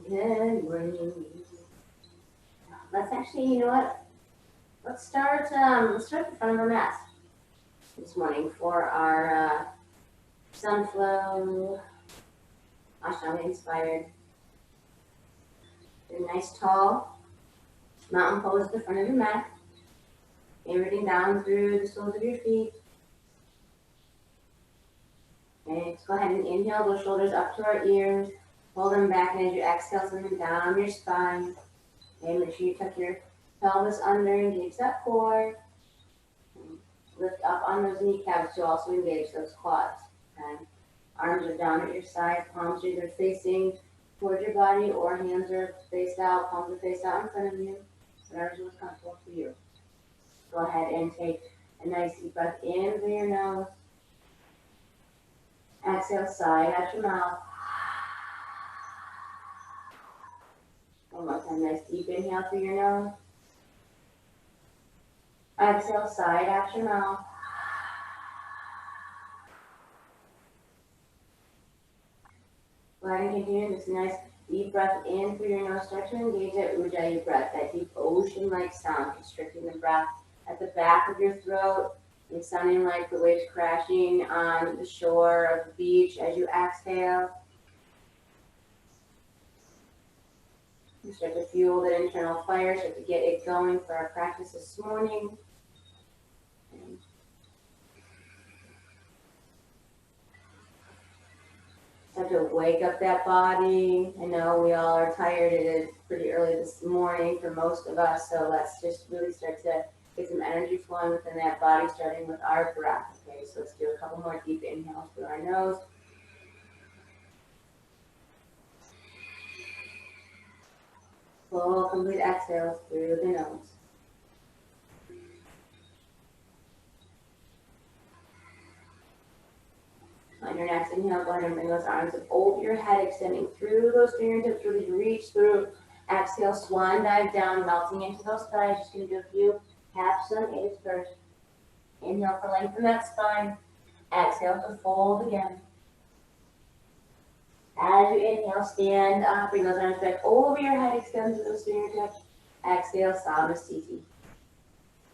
Good morning. Let's actually, you know what? Let's start the front of our mat this morning for our Sunflow Ashtanga inspired. A nice tall mountain pose at the front of your mat. Everything down through the soles of your feet. Okay, let's go ahead and inhale those shoulders up to our ears. Hold them back, and as you exhale, send them down your spine. Okay, make sure you tuck your pelvis under, engage that core. Lift up on those kneecaps to also engage those quads. Okay? Arms are down at your side, palms are either facing towards your body or hands are faced out, palms are faced out in front of you. Whatever's most comfortable for you. Go ahead and take a nice deep breath in through your nose. Exhale, side out your mouth. One more time, nice deep inhale through your nose. Exhale, side out your mouth. Go ahead and continue this nice deep breath in through your nose. Start to engage that ujjayi breath, that deep ocean-like sound, constricting the breath at the back of your throat. It's sounding like the waves crashing on the shore of the beach as you exhale. You start to fuel that internal fire, start to get it going for our practice this morning. Start to wake up that body. I know we all are tired. It is pretty early this morning for most of us, so let's just really start to get some energy flowing within that body, starting with our breath. Okay, so let's do a couple more deep inhales through our nose. Full, complete exhales through the nose. On your next inhale, go ahead and bring those arms up over your head, extending through those fingertips, really reach through. Exhale, swan dive down, melting into those thighs. Just going to do a few half sun A's first. Inhale for lengthen that spine. Exhale to fold again. As you inhale, stand up, bring those arms back over your head, extend through those fingertips. Exhale, Samasthiti.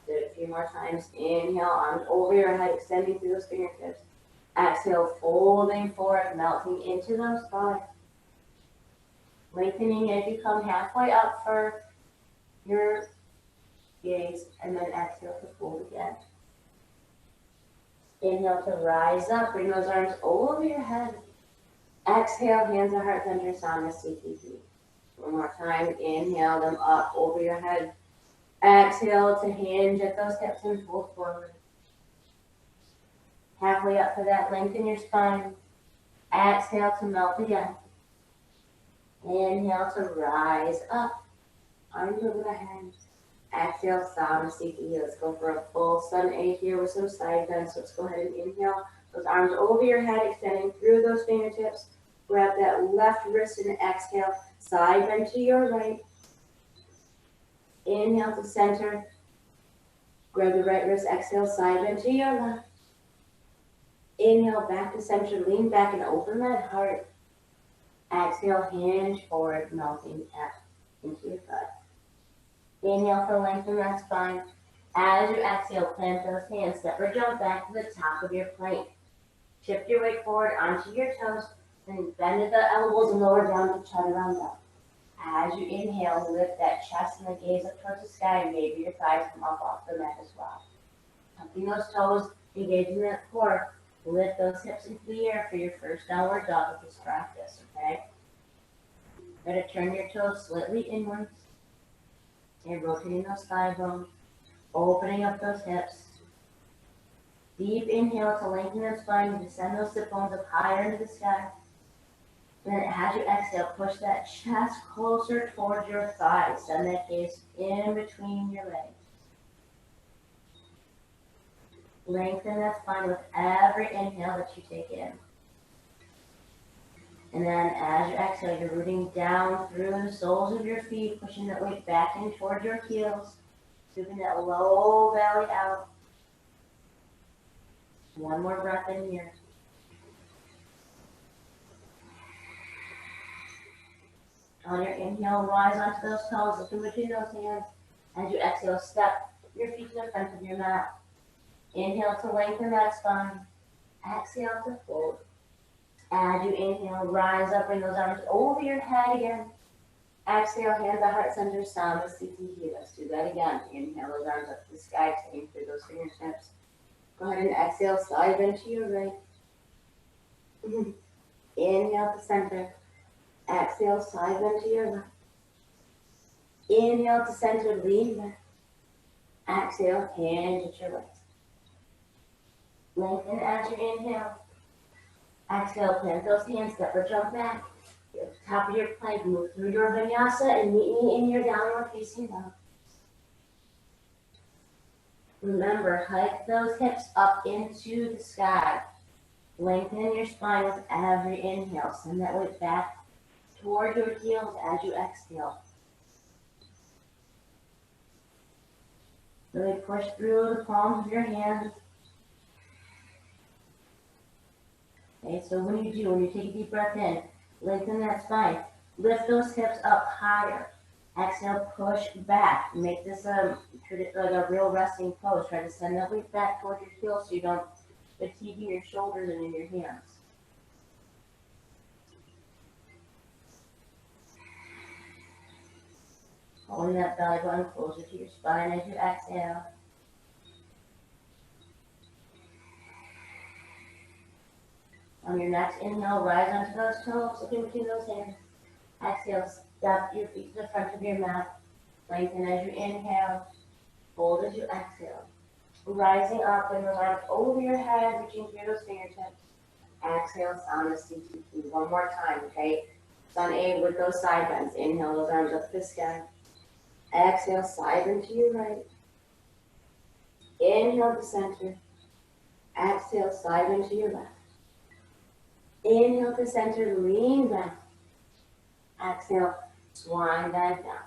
Do it a few more times. Inhale, arms over your head, extending through those fingertips. Exhale, folding forward, melting into those thighs. Lengthening as you come halfway up for your gaze, and then exhale to fold again. Inhale to rise up, bring those arms over your head. Exhale, hands to heart center, Samasthiti. One more time, inhale them up over your head. Exhale to hinge at those hips and fold forward. Halfway up for that, lengthen your spine. Exhale to melt again. Inhale to rise up. Arms over the head. Exhale, Samasthiti. Let's go for a full sun A here with some side bends. So let's go ahead and inhale. Those arms over your head, extending through those fingertips. Grab that left wrist and exhale. Side bend to your right. Inhale to center. Grab the right wrist, exhale, side bend to your left. Inhale back to center, lean back and open that heart. Exhale, hinge forward, melting up into your butt. Inhale for lengthen that spine. As you exhale, plant those hands, step or jump back to the top of your plank. Shift your weight forward onto your toes, then bend at the elbows and lower down to chaturanga. As you inhale, lift that chest and the gaze up towards the sky, and maybe your thighs come up off the mat as well. Tucking those toes, engaging that core. Lift those hips into the air for your first downward dog of this practice, okay? Try to turn your toes slightly inwards. And rotating those thigh bones. Opening up those hips. Deep inhale to lengthen the spine and descend those sit bones up higher into the sky. Then as you exhale, push that chest closer towards your thighs. Send that gaze in between your legs. Lengthen that spine with every inhale that you take in. And then as you exhale, you're rooting down through the soles of your feet, pushing that weight back in toward your heels, scooping that low belly out. One more breath in here. On your inhale, rise onto those toes, look in between those hands. As you exhale, step your feet to the front of your mat. Inhale to lengthen that spine. Exhale to fold. As you inhale, rise up, bring those arms over your head again. Exhale, hand to heart center, Namaste. Let's do that again. Inhale those arms up to the sky, taking through those fingertips. Go ahead and exhale, slide bend to your right. Inhale to center. Exhale, side bend to your left. Inhale to center, lean back. Exhale, hand at your waist. Lengthen as you inhale. Exhale, plant those hands, step or jump back. At the top of your plank, move through your vinyasa and meet me in your downward facing dog. Remember, hike those hips up into the sky. Lengthen your spine with every inhale. Send that weight back toward your heels as you exhale. Really push through the palms of your hands. Okay, so when you take a deep breath in, lengthen that spine. Lift those hips up higher. Exhale, push back. Make this like a real resting pose. Try to send that weight back toward your heels so you don't fatigue in your shoulders and in your hands. Pulling that belly button closer to your spine as you exhale. On your next inhale, rise onto those toes, look in between those hands. Exhale, step your feet to the front of your mat. Lengthen as you inhale, fold as you exhale. Rising up, bring those arms over your head, reaching through those fingertips. Exhale, Namaste. One more time, okay? Sun A with those side bends. Inhale those arms up to the sky. Exhale, side bend to your right. Inhale to center. Exhale, side bend to your left. Inhale to center, lean back. Exhale, swan dive down.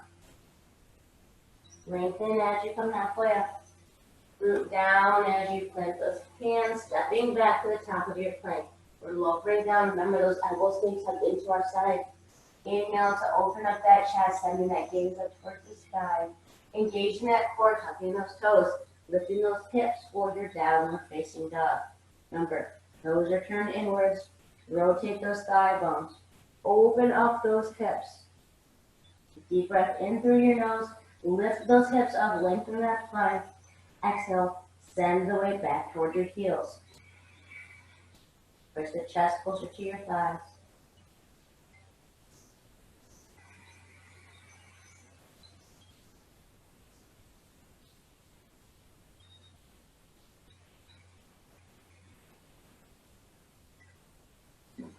Lengthen as you come halfway up. Root down as you plant those hands, stepping back to the top of your plank. We're lowering down. Remember, those elbows stay tucked into our side. Inhale to open up that chest, sending that gaze up towards the sky. Engaging that core, tucking those toes, lifting those hips for your downward facing dog. Remember, toes are turned inwards. Rotate those thigh bones. Open up those hips. Deep breath in through your nose. Lift those hips up, lengthen that spine. Exhale, send the weight back toward your heels. Push the chest closer to your thighs.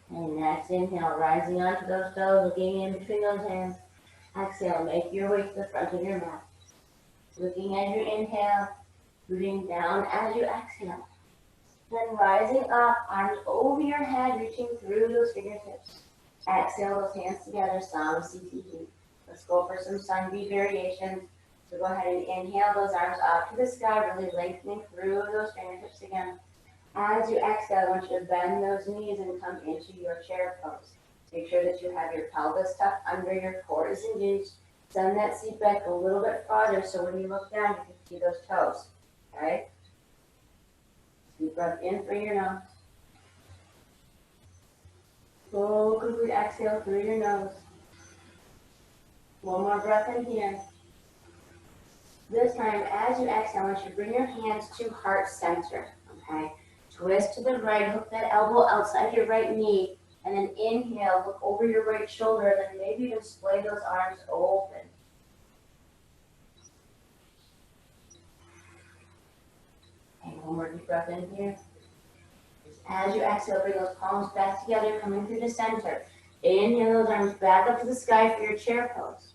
And next inhale, rising onto those toes, looking in between those hands. Exhale, make your way to the front of your mat. Looking as you inhale, rooting down as you exhale. Then rising up, arms over your head, reaching through those fingertips. Exhale those hands together, Namaste. Let's go for some sun V variations. So go ahead and inhale those arms up to the sky, really lengthening through those fingertips again. As you exhale, I want you to bend those knees and come into your chair pose. Make sure that you have your pelvis tucked under, your core is engaged. Send that seat back a little bit farther so when you look down, you can see those toes. Okay? Deep breath in through your nose. Full, complete exhale through your nose. One more breath in here. This time, as you exhale, I want you to bring your hands to heart center. Okay? Twist to the right, hook that elbow outside your right knee, and then inhale, look over your right shoulder, and then maybe even splay those arms open. And one more deep breath in here. As you exhale, bring those palms back together, coming through the center. Inhale those arms back up to the sky for your chair pose.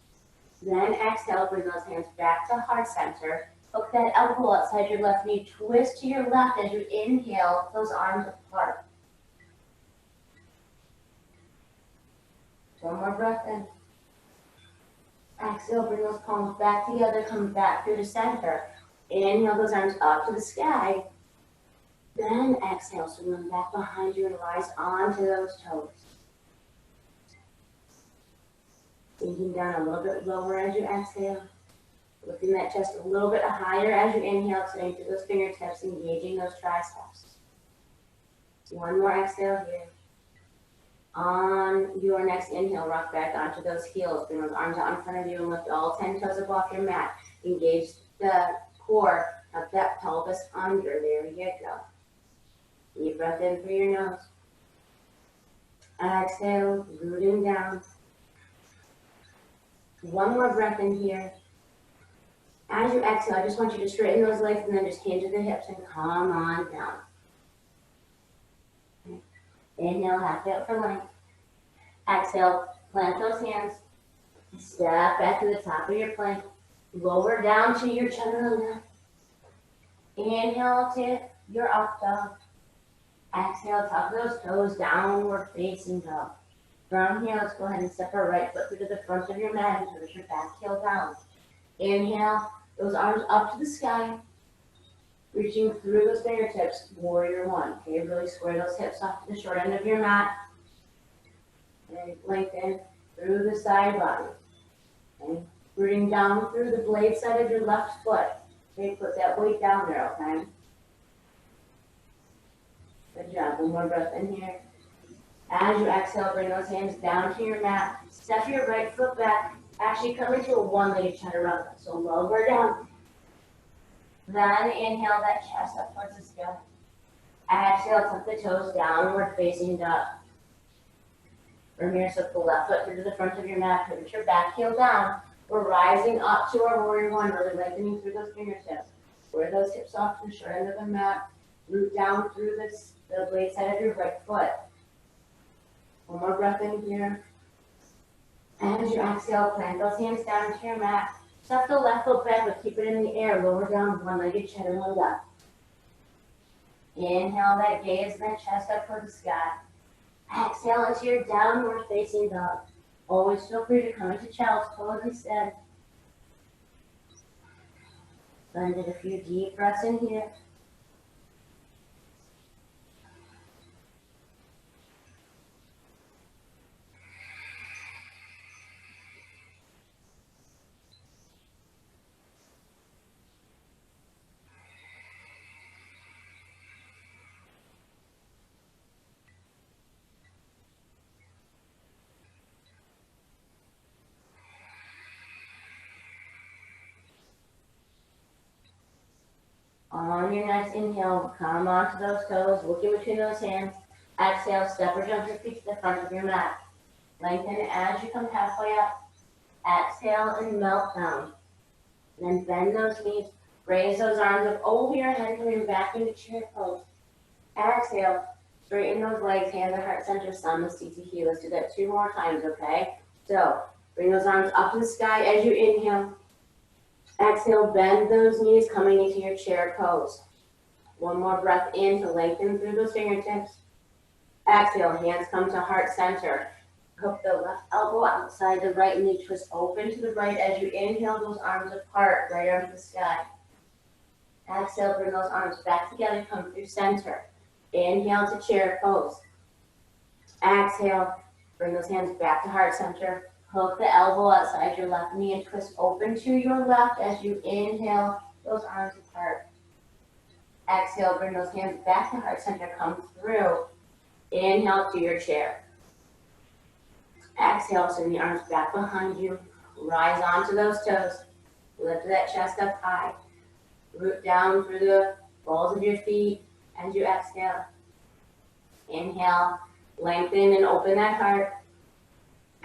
Then exhale, bring those hands back to heart center. Hook that elbow outside your left knee. Twist to your left as you inhale, those arms apart. One more breath in. Exhale, bring those palms back together, come back through the center. Inhale those arms up to the sky. Then exhale, swing them back behind you and rise onto those toes. sinking down a little bit lower as you exhale. Lifting that chest a little bit higher as you inhale, turning through those fingertips, engaging those triceps. One more exhale here. On your next inhale, rock back onto those heels. Bring those arms out in front of you and lift all 10 toes up off your mat. Engage the core of that pelvis under. There you go. Deep breath in through your nose. Exhale, rooting down. One more breath in here. As you exhale, I just want you to straighten those legs and then just hinge at the hips and come on down. Inhale, half out for length. Exhale, plant those hands. Step back to the top of your plank. Lower down to your chaturanga. Inhale to your up dog. Exhale, tuck those toes, downward facing dog. From here, let's go ahead and step our right foot through to the front of your mat and push your back heel down. Inhale, those arms up to the sky. Reaching through those fingertips, warrior one. Okay, really square those hips off to the short end of your mat. And lengthen through the side body. Okay, rooting down through the blade side of your left foot. Okay, put that weight down there, okay? Good job. One more breath in here. As you exhale, bring those hands down to your mat. Step your right foot back. Actually come into a one-legged chaturanga. So lower down. Then inhale that chest up towards the sky. Exhale, tuck the toes downward facing dog. From here, step the left foot through to the front of your mat. Put your back heel down. We're rising up to our warrior one, really lengthening through those fingertips. Square those hips off to the short end of the mat. Root down through the blade side of your right foot. One more breath in here. As you exhale, plant those hands down to your mat. Step the left foot back, but keep it in the air. Lower down, one-legged chaturanga. Inhale that gaze and that chest up toward the sky. Exhale into your downward facing dog. Always feel free to come into child's pose instead. Then did a few deep breaths in here. On your next inhale, come onto those toes, look in between those hands. Exhale, step or jump your feet to the front of your mat. Lengthen as you come halfway up. Exhale and melt down. Then bend those knees, raise those arms up over your head, coming back into chair pose. Exhale, straighten those legs, hands at heart center, Namaste to heel. Let's do that 2 more times, okay? So, bring those arms up to the sky as you inhale. Exhale, bend those knees coming into your chair pose. One more breath in to lengthen through those fingertips. Exhale, hands come to heart center. Hook the left elbow outside the right knee, twist open to the right as you inhale, those arms apart, right arm to the sky. Exhale, bring those arms back together, come through center. Inhale to chair pose. Exhale, bring those hands back to heart center. Hook the elbow outside your left knee and twist open to your left as you inhale, those arms apart. Exhale, bring those hands back to heart center, come through. Inhale to your chair. Exhale, send the arms back behind you. Rise onto those toes. Lift that chest up high. Root down through the balls of your feet as you exhale. Inhale, lengthen and open that heart.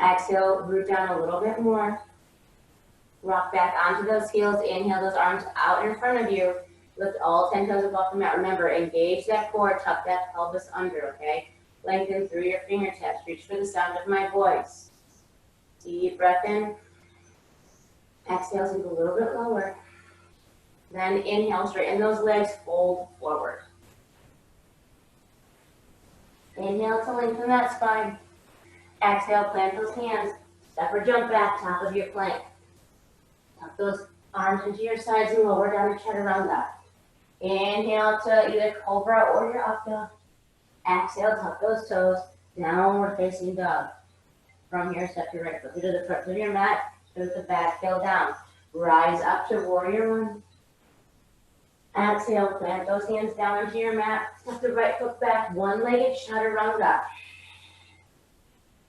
Exhale, root down a little bit more. Rock back onto those heels. Inhale, those arms out in front of you. Lift all 10 toes above the mat. Remember, engage that core, tuck that pelvis under, okay? Lengthen through your fingertips. Reach for the sound of my voice. Deep breath in. Exhale, sink a little bit lower. Then inhale, straighten those legs, fold forward. Inhale to lengthen that spine. Exhale, plant those hands. Step or jump back, top of your plank. Tuck those arms into your sides and lower down to chaturanga. Inhale to either cobra or your up dog. Exhale, tuck those toes, downward facing dog. From here, step your right foot to the front of your mat, put the back heel down. Rise up to warrior one. Exhale, plant those hands down into your mat. Step the right foot back, one-legged chaturanga.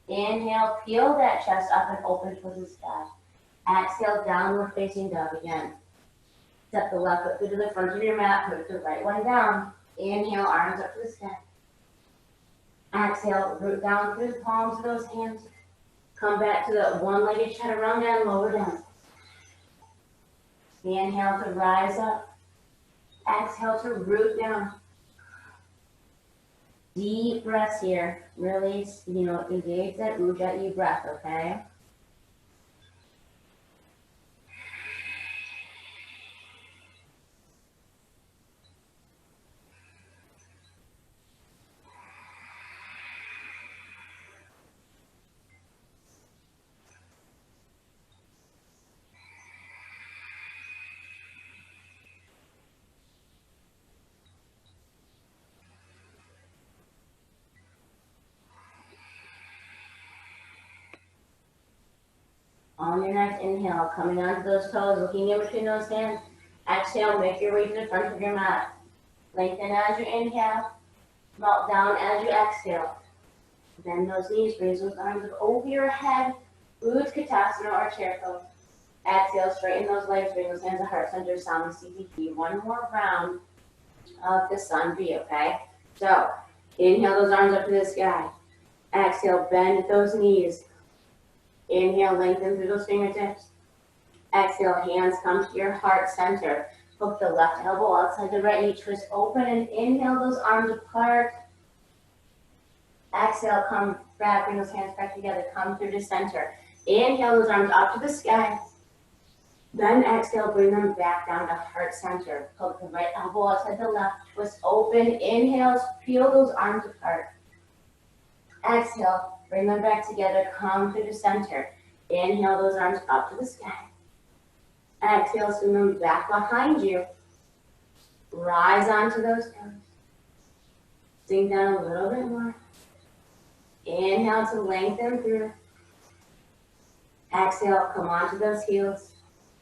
Inhale, peel that chest up and open towards the sky. Exhale, downward facing dog again. Step the left foot to the front of your mat, put the right one down. Inhale, arms up to the sky. Exhale, root down through the palms of those hands. Come back to the one-legged chaturanga and lower down. Inhale to rise up. Exhale to root down. Deep breaths here. Really, engage that ujjayi breath, okay? On your next inhale, coming onto those toes, looking in between those hands. Exhale, make your way to the front of your mat. Lengthen as you inhale, melt down as you exhale. Bend those knees, raise those arms up over your head, Utkatasana or chair pose. Exhale, straighten those legs, bring those hands to heart center, Samasthiti. One more round of the sun V, okay? So, inhale those arms up to the sky. Exhale, bend those knees. Inhale, lengthen through those fingertips. Exhale, hands come to your heart center. Hook the left elbow outside the right knee, twist open, and inhale those arms apart. Exhale, come back, bring those hands back together, come through the center. Inhale those arms up to the sky. Then exhale, bring them back down to heart center. Hook the right elbow outside the left, twist open. Inhale, peel those arms apart. Exhale, bring them back together, come through the center. Inhale those arms up to the sky. Exhale, swing them back behind you. Rise onto those toes. Sink down a little bit more. Inhale to lengthen through. Exhale, come onto those heels.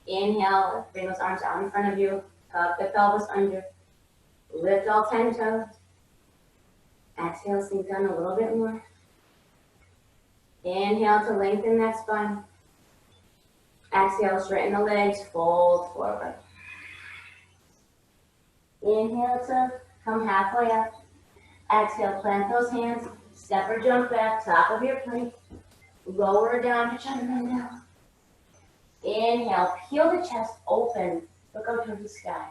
Inhale, bring those arms out in front of you. Tuck the pelvis under. Lift all 10 toes. Exhale, sink down a little bit more. Inhale to lengthen that spine. Exhale, straighten the legs, fold forward. Inhale to come halfway up. Exhale, plant those hands, step or jump back, top of your plank. Lower down to chaturanga. Inhale, peel the chest open, look up towards the sky.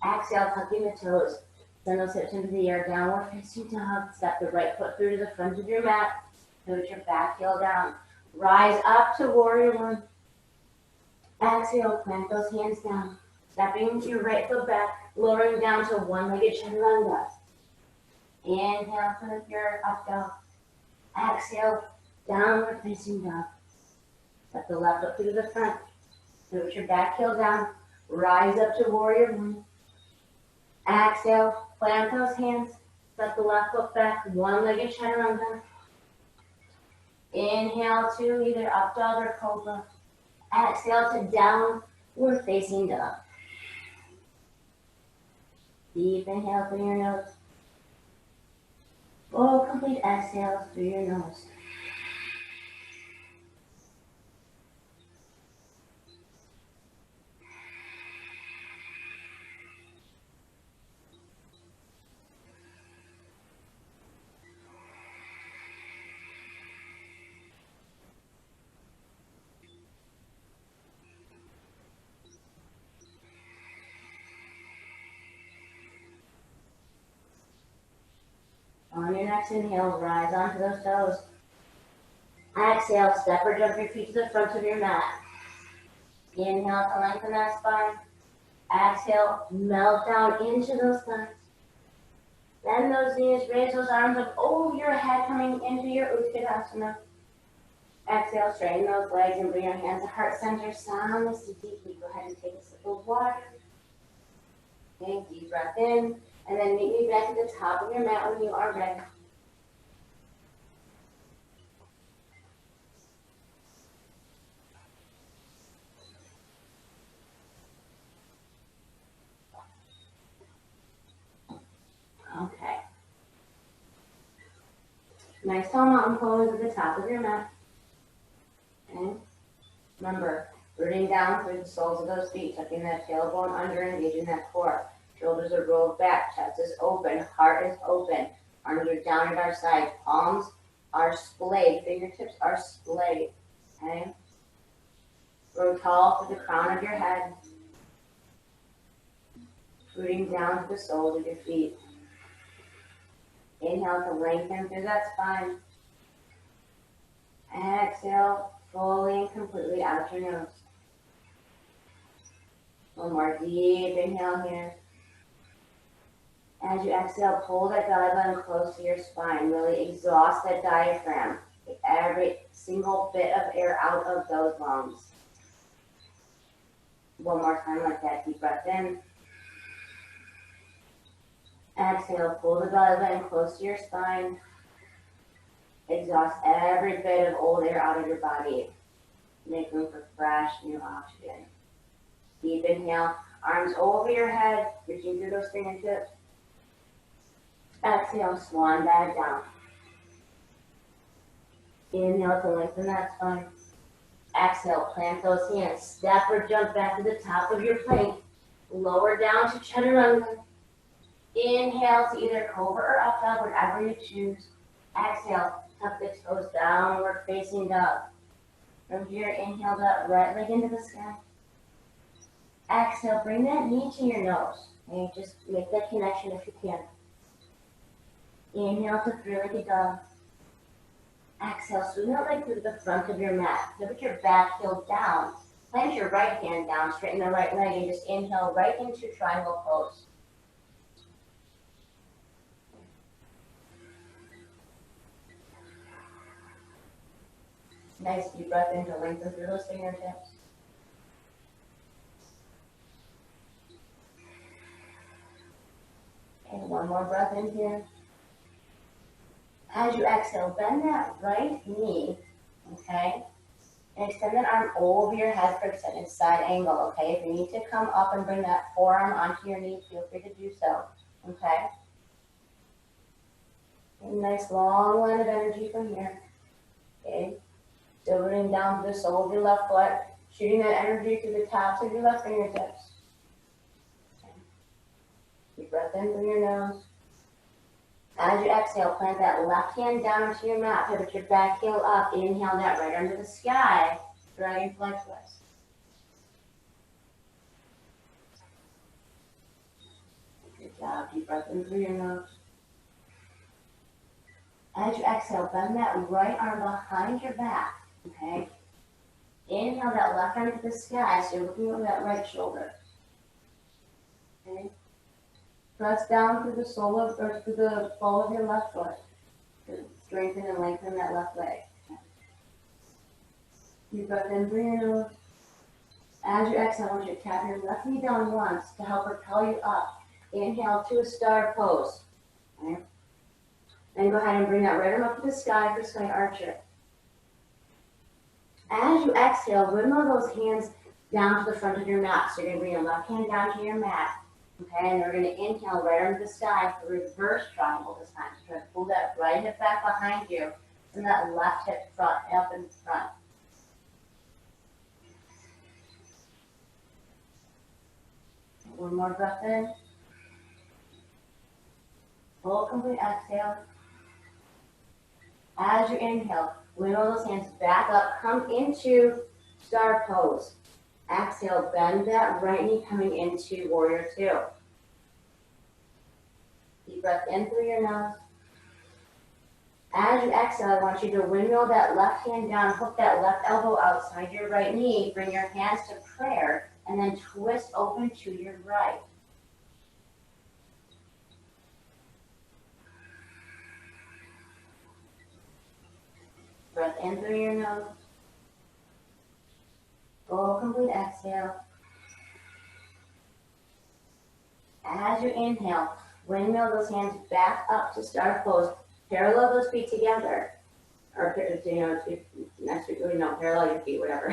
Exhale, tucking the toes. Send those hips into the air, downward facing dog. Step the right foot through to the front of your mat. Put your back heel down. Rise up to warrior one. Exhale, plant those hands down. Stepping your right foot back, lowering down to one-legged chaturanga. Inhale to your up dog. Exhale, downward facing dog. Step the left foot through the front. Put your back heel down. Rise up to warrior one. Exhale, plant those hands. Step the left foot back, one-legged chaturanga. Inhale to either up dog or cobra. Exhale to downward facing dog. Deep inhale through your nose. Full complete exhale through your nose. On your next inhale, rise onto those toes. Exhale, step or jump your feet to the front of your mat. Inhale to lengthen that spine. Exhale, melt down into those thighs. Bend those knees, raise those arms up over your head, coming into your Utkatasana. Exhale, straighten those legs and bring your hands to heart center. Samasthiti. Go ahead and take a sip of water. Okay, deep breath in. And then meet me back at the top of your mat when you are ready. Nice tall mountain pose at the top of your mat. Okay. Remember, rooting down through the soles of those feet, tucking that tailbone under, engaging that core. Shoulders are rolled back, chest is open, heart is open. Arms are down at our sides, palms are splayed, fingertips are splayed. Okay? Grow tall to the crown of your head, rooting down to the soles of your feet. Inhale to lengthen through that spine. Exhale, fully and completely out your nose. One more deep inhale here. As you exhale, pull that belly button close to your spine. Really exhaust that diaphragm. Get every single bit of air out of those lungs. One more time like that. Deep breath in. Exhale, pull the belly button close to your spine. Exhaust every bit of old air out of your body. Make room for fresh, new oxygen. Deep inhale, arms over your head, reaching through those fingertips. Exhale, swan dive down. Inhale to lengthen that spine. Exhale, plant those hands. Step or jump back to the top of your plank. Lower down to chaturanga. Inhale to either cobra or up dog, whatever you choose. Exhale, tuck the toes downward facing dog. From here, inhale that right leg into the sky. Exhale, bring that knee to your nose. Okay, just make that connection if you can. Inhale to three-legged dog. Exhale, swing that leg through the front of your mat. Pivot your back heel down. Plant your right hand down, straighten the right leg, and just inhale right into triangle pose. Nice deep breath in to lengthen through those fingertips. And one more breath in here. As you exhale, bend that right knee, okay? And extend that arm over your head for extended side angle, okay? If you need to come up and bring that forearm onto your knee, feel free to do so, okay? And a nice long line of energy from here, okay? Still rooting down to the sole of your left foot, shooting that energy to the tops of your left fingertips. Okay. Deep breath in through your nose. As you exhale, plant that left hand down into your mat, pivot your back heel up, inhale that right arm to the sky, dragonfly twist. Good job, deep breath in through your nose. As you exhale, bend that right arm behind your back, okay? Inhale that left arm to the sky, so you're looking over that right shoulder. Okay? Press down through the sole of, or through the ball of your left foot to strengthen and lengthen that left leg. Okay. Deep breath in through your nose. As you exhale, I want you to tap your left knee down once to help propel you up. Inhale to a star pose. Okay. Then go ahead and bring that right arm up to the sky for sky archer. As you exhale, windmill those hands down to the front of your mat. So you're going to bring your left hand down to your mat. Okay, and we're going to inhale right arm to the sky for reverse triangle this time. So try to pull that right hip back behind you and that left hip front, up in front. One more breath in. Full complete exhale. As you inhale, wiggle those hands back up, come into star pose. Exhale, bend that right knee coming into warrior two. Deep breath in through your nose. As you exhale, I want you to windmill that left hand down, hook that left elbow outside your right knee, bring your hands to prayer, and then twist open to your right. Breath in through your nose. Full complete exhale. As you inhale, windmill those hands back up to star pose. Parallel those feet together. Or, parallel your feet, whatever.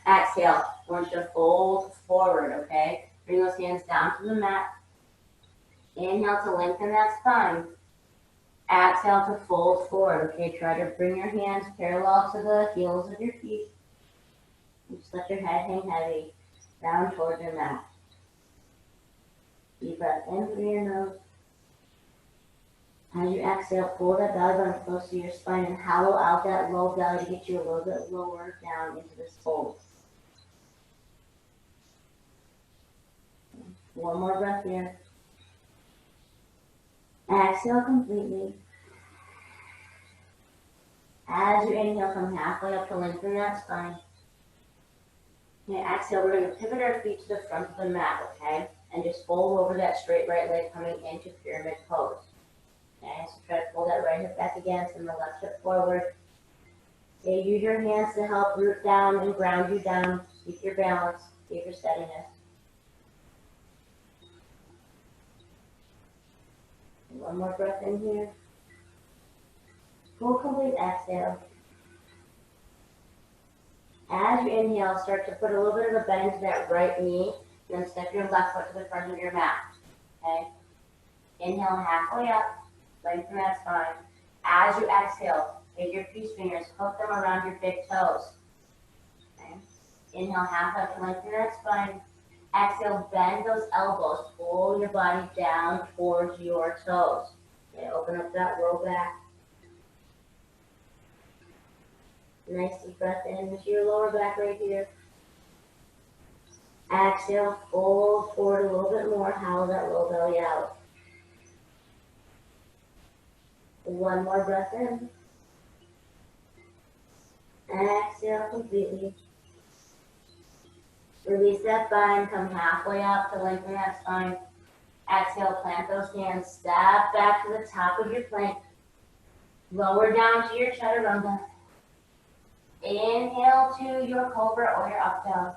Exhale. I want you to fold forward, okay? Bring those hands down to the mat. Inhale to lengthen that spine. Exhale to fold forward. Okay, try to bring your hands parallel to the heels of your feet. Just let your head hang heavy down toward your mat. Deep breath in through your nose. As you exhale, pull that belly button close to your spine and hollow out that low belly to get you a little bit lower down into this fold. One more breath here. Exhale completely. As you inhale, come halfway up to lengthen that spine. And exhale, we're going to pivot our feet to the front of the mat, okay? And just fold over that straight right leg coming into pyramid pose. Okay, so try to pull that right hip back again, send the left hip forward. Okay, use your hands to help root down and ground you down. Keep your balance, keep your steadiness. One more breath in here. Full complete exhale. As you inhale, start to put a little bit of a bend to that right knee, and then step your left foot to the front of your mat. Okay? Inhale halfway up, lengthen that spine. As you exhale, take your peace fingers, hook them around your big toes. Okay? Inhale half up to lengthen that spine. Exhale, bend those elbows, pull your body down towards your toes. Okay, open up that low back. Nice deep breath in into your lower back right here. Exhale, fold forward a little bit more, hollow that low belly out. One more breath in. Exhale completely. Release that bind, come halfway up to lengthen that spine. Exhale, plant those hands, step back to the top of your plank. Lower down to your chaturanga. Inhale to your cobra or your up dog.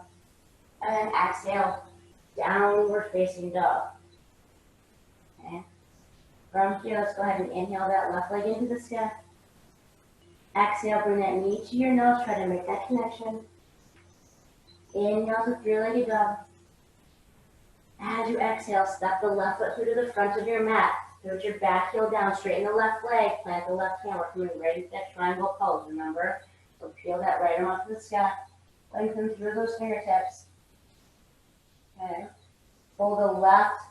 And then exhale, downward facing dog. Okay. From here, let's go ahead and inhale that left leg into the sky. Exhale, bring that knee to your nose, try to make that connection. Inhale to three-legged dog. As you exhale, step the left foot through to the front of your mat. Put your back heel down, straighten the left leg, plant the left hand. We're coming right into that triangle pose, remember? So peel that right arm up to the sky. Lengthen through those fingertips. Okay. Pull the left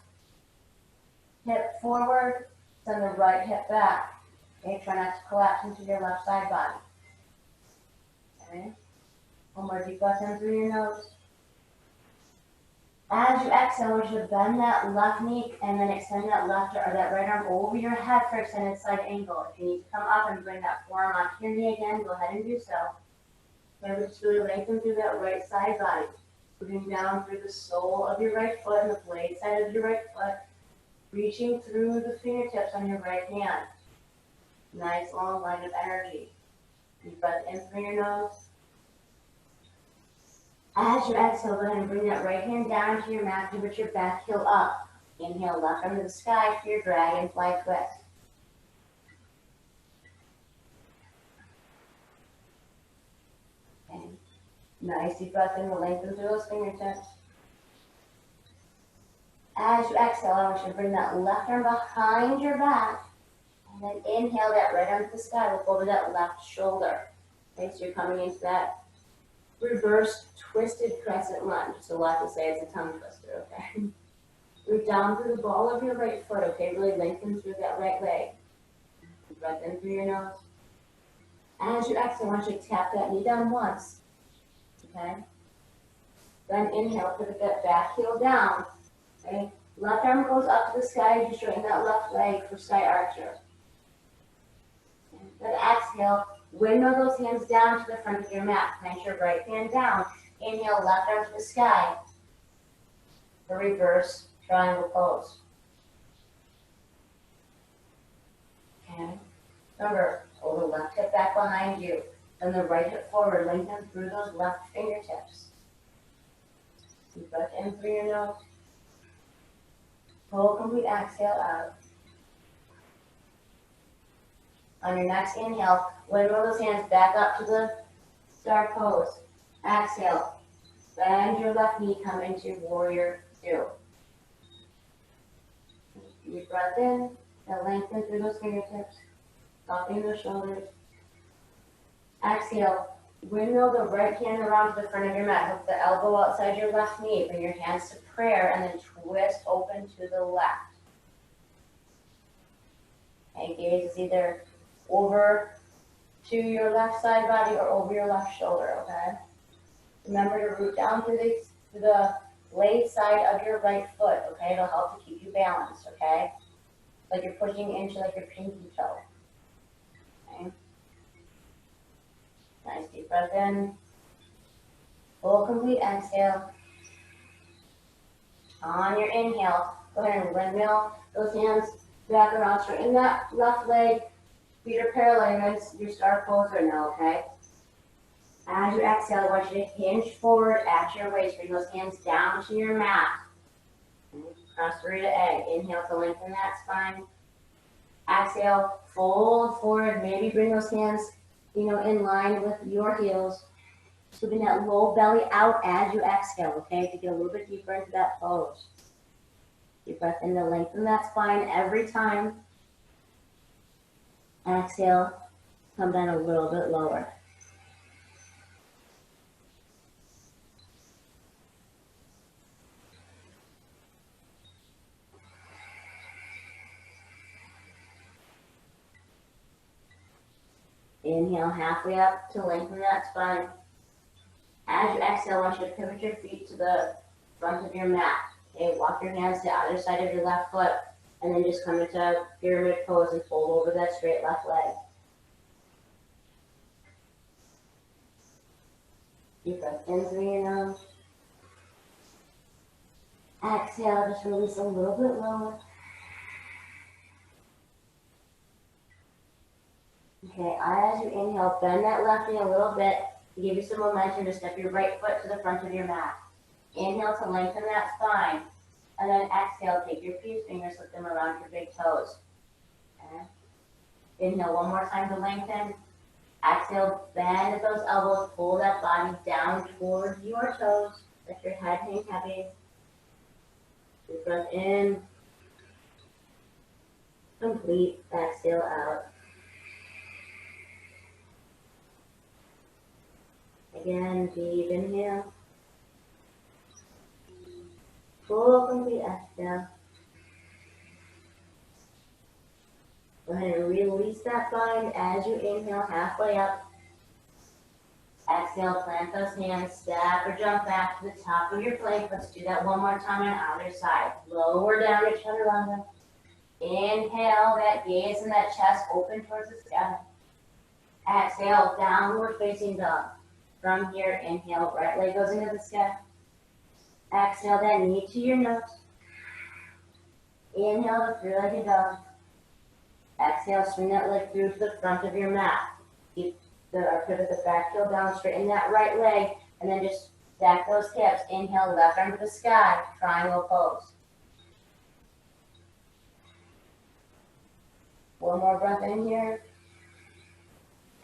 hip forward, send the right hip back. Okay, try not to collapse into your left side body. Okay. One more deep breath in through your nose. As you exhale, you should bend that left knee and then extend that left or that right arm over your head for extended side angle. If you need to come up and bring that forearm onto your knee again, go ahead and do so. Remember to really lengthen through that right side body. Moving down through the sole of your right foot and the blade side of your right foot. Reaching through the fingertips on your right hand. Nice long line of energy. Deep breath in through your nose. As you exhale, go ahead and bring that right hand down to your mat, pivot your back heel up. Inhale, left arm to the sky for your dragonfly twist. Okay. Nice deep breath in, lengthen through those fingertips. As you exhale, I want you to bring that left arm behind your back. And then inhale that right arm to the sky, look over that left shoulder. Okay, so you're coming into that reverse twisted crescent lunge. So we'll have to say it's a tongue twister, okay? Root down through the ball of your right foot, okay? Really lengthen through that right leg. Breath in through your nose. As you exhale, I want you to tap that knee down once, okay? Then inhale, pivot that back heel down, okay? Left arm goes up to the sky as you straighten that left leg for sky archer. Then exhale, windmill those hands down to the front of your mat. Plant your right hand down. Inhale, left arm to the sky. The reverse triangle pose. Okay. Remember, pull the left hip back behind you. Then the right hip forward. Lengthen through those left fingertips. Deep breath in through your nose. Full complete exhale out. On your next inhale, windmill those hands back up to the star pose. Exhale. Bend your left knee, come into warrior two. Deep breath in, and lengthen through those fingertips. Softening the shoulders. Exhale. Windmill the right hand around to the front of your mat. Hook the elbow outside your left knee. Bring your hands to prayer and then twist open to the left. Okay, gaze is either over to your left side body or over your left shoulder, okay? Remember to root down through the blade side of your right foot, okay? It'll help to keep you balanced, okay? Like you're pushing into like your pinky toe, okay? Nice deep breath in. Full complete exhale. On your inhale, go ahead and windmill those hands back around, straighten that left leg. Feet are parallel against your star pose right now, okay? As you exhale, I want you to hinge forward at your waist. Bring those hands down to your mat. Cross through to egg. Inhale to lengthen that spine. Exhale, fold forward. Maybe bring those hands, in line with your heels. Scooping that low belly out as you exhale, okay? To get a little bit deeper into that pose. Deep breath in to lengthen that spine every time. Exhale, come down a little bit lower. Inhale halfway up to lengthen that spine. As you exhale, I want you to pivot your feet to the front of your mat. Okay, walk your hands to the other side of your left foot, and then just come into pyramid pose and fold over that straight left leg. Deep breath in through your nose. Exhale, just release a little bit lower. Okay, as you inhale, bend that left knee a little bit to give you some momentum to step your right foot to the front of your mat. Inhale to lengthen that spine, and then exhale, take your peace fingers, slip them around your big toes. Okay. Inhale one more time to lengthen. Exhale, bend at those elbows, pull that body down towards your toes. Let your head hang heavy. Deep breath in. Complete. Exhale out. Again, deep inhale. Full complete exhale. Go ahead and release that bind as you inhale halfway up. Exhale, plant those hands, step or jump back to the top of your plank. Let's do that one more time on either side. Lower down to chaturanga. Inhale, that gaze and that chest open towards the sky. Exhale, downward facing dog. From here, inhale, right leg goes into the sky. Exhale, that knee to your nose. Inhale to three-legged dog. Exhale, swing that leg through to the front of your mat. Keep pivot the back heel down, straighten that right leg, and then just stack those hips. Inhale, left arm to the sky, triangle pose. One more breath in here.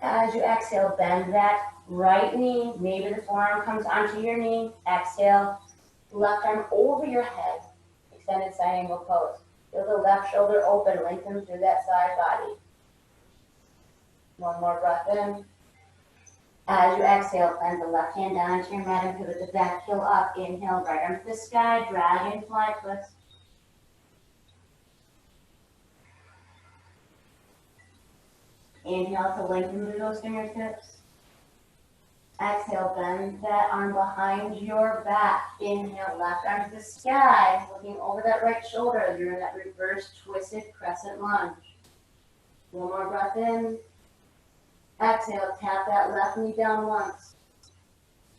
As you exhale, bend that right knee. Maybe the forearm comes onto your knee. Exhale, left arm over your head. Extended side angle pose. Feel the left shoulder open, lengthen through that side body. One more breath in. As you exhale, plant the left hand down into your mat and pivot the back heel up. Inhale, right arm to the sky, dragonfly twist. Inhale to lengthen through those fingertips. Exhale, bend that arm behind your back. Inhale, left arm to the sky, looking over that right shoulder. You're in that reverse twisted crescent lunge. One more breath in. Exhale, tap that left knee down once.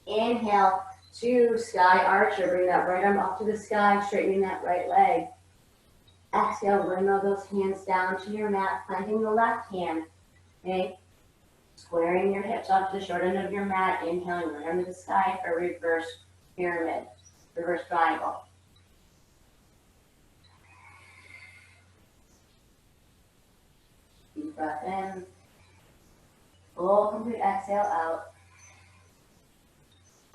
Inhale to sky archer. Bring that right arm up to the sky, straightening that right leg. Exhale, windmill those hands down to your mat, planting the left hand. Okay? Squaring your hips off to the short end of your mat. Inhaling right arm to the sky for reverse pyramid, reverse triangle. Deep breath in. Full complete exhale out.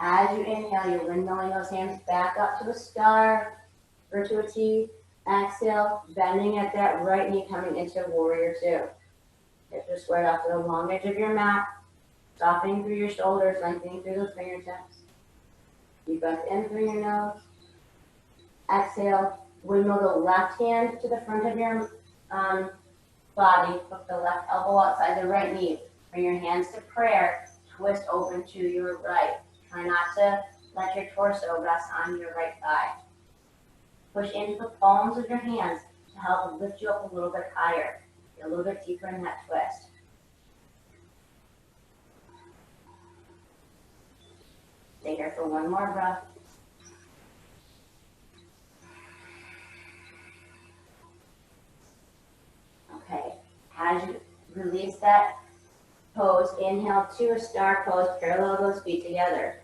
As you inhale, you're windmilling those hands back up to a star or to a T. Exhale, bending at that right knee coming into warrior two. Hips are squared off to the long edge of your mat. Softening through your shoulders, lengthening through those fingertips. Deep breath in through your nose. Exhale. Wiggle the left hand to the front of your body. Hook the left elbow outside the right knee. Bring your hands to prayer. Twist open to your right. Try not to let your torso rest on your right thigh. Push into the palms of your hands to help lift you up a little bit higher. Get a little bit deeper in that twist. Stay here for one more breath. Okay, as you release that pose, inhale to a star pose, parallel those feet together.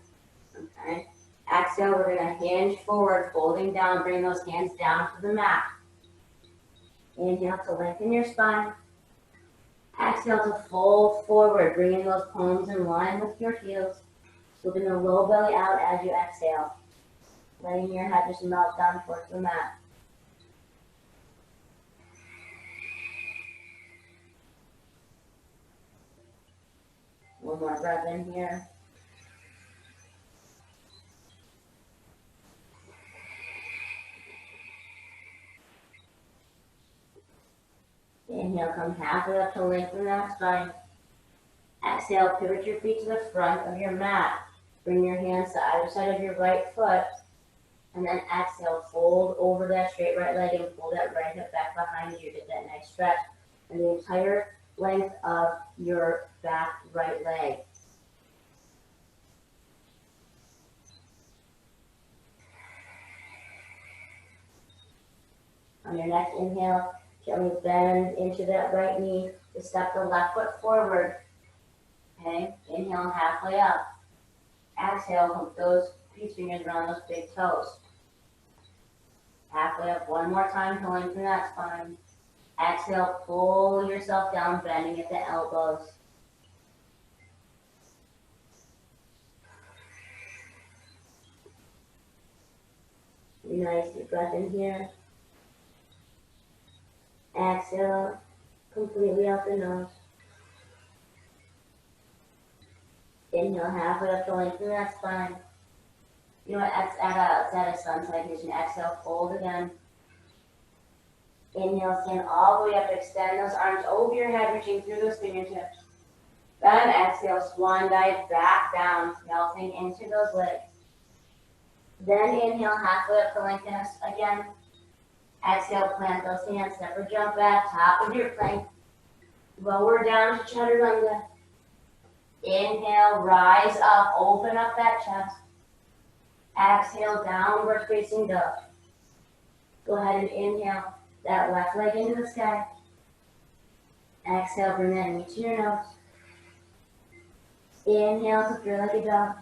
Okay, exhale, we're going to hinge forward, folding down, bring those hands down to the mat. Inhale to lengthen your spine. Exhale to fold forward, bringing those palms in line with your heels. Scooping the low belly out as you exhale. Letting your head just melt down towards the mat. One more breath in here. Inhale, come halfway up to lengthen that spine. Exhale, pivot your feet to the front of your mat. Bring your hands to either side of your right foot. And then exhale, fold over that straight right leg and pull that right hip back behind you. Get that nice stretch. And the entire length of your back right leg. On your next inhale, gently bend into that right knee to step the left foot forward. Okay, inhale halfway up. Exhale, hook those peace fingers around those big toes. Halfway up one more time to lengthen that spine. Exhale, pull yourself down, bending at the elbows. Nice deep breath in here. Exhale, completely out the nose. Inhale, halfway up to lengthen that spine. You know what, let's add a sun salutation. Exhale, fold again. Inhale, stand all the way up, extend those arms over your head, reaching through those fingertips. Then exhale, swan dive back down, melting into those legs. Then inhale, halfway up to lengthen us again. Exhale, plant those hands, step or jump back, top of your plank. Lower down to chaturanga. Inhale, rise up, open up that chest. Exhale, downward facing dog. Go ahead and inhale that left leg into the sky. Exhale, bring that knee to your nose. Inhale to through like a dog.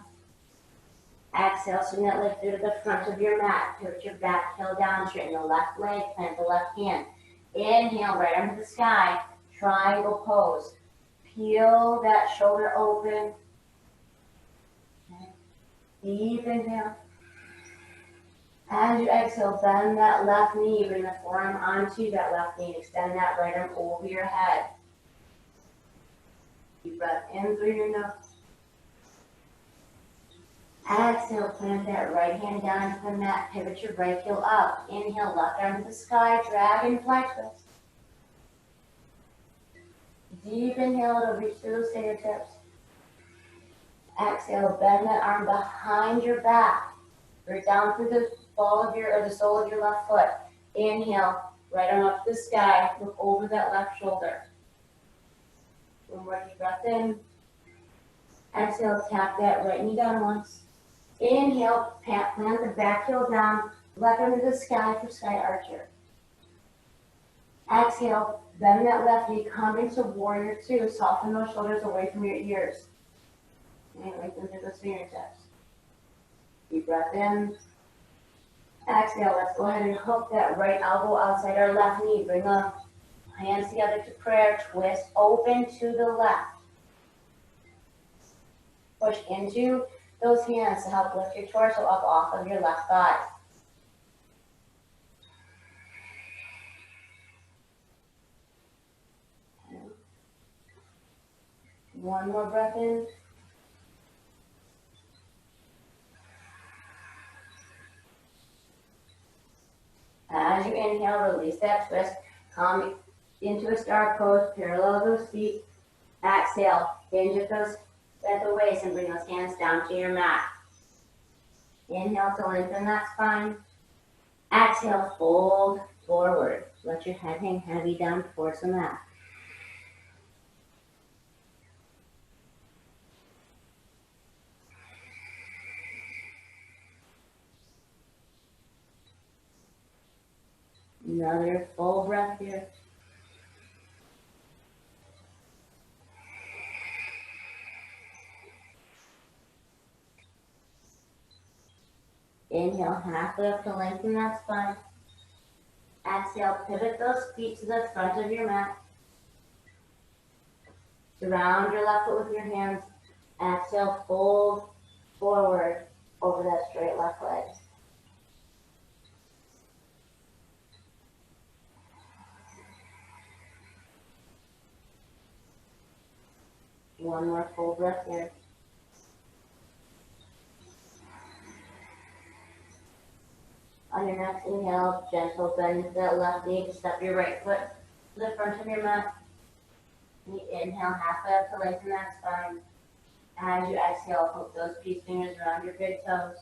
Exhale, swing that leg through to the front of your mat. Pivot your back heel down, straighten the left leg, plant the left hand. Inhale, right arm to the sky. Triangle pose. Peel that shoulder open. Okay. Deep inhale. As you exhale, bend that left knee. Bring the forearm onto that left knee. Extend that right arm over your head. Deep breath in through your nose. Exhale, plant that right hand down to the mat. Pivot your right heel up. Inhale, left arm to the sky. Dragonfly twist. Deep inhale to reach through those fingertips. Exhale, bend that arm behind your back. Root down through the ball of your, or the sole of your left foot. Inhale, right arm up to the sky. Look over that left shoulder. One more deep breath in. Exhale, tap that right knee down once. Inhale, plant the back heel down. Left arm to the sky for sky archer. Exhale, bend that left knee, come into warrior two. Soften those shoulders away from your ears. And lengthen through those fingertips. Deep breath in. Exhale, let's go ahead and hook that right elbow outside our left knee. Bring the hands together to prayer. Twist open to the left. Push into those hands to help lift your torso up off of your left thigh. One more breath in. As you inhale, release that twist. Come into a star pose, parallel those feet. Exhale, hinge at the waist and bring those hands down to your mat. Inhale to lengthen that spine. Exhale, fold forward. Let your head hang heavy down towards the mat. Another full breath here. Inhale, halfway up to lengthen that spine. Exhale, pivot those feet to the front of your mat. Surround your left foot with your hands. Exhale, fold forward over that straight left leg. One more full breath here. On your next inhale, gentle bend into that left knee to step your right foot to the front of your mat. And you inhale halfway up to lengthen that spine. As you exhale, hook those peace fingers around your big toes.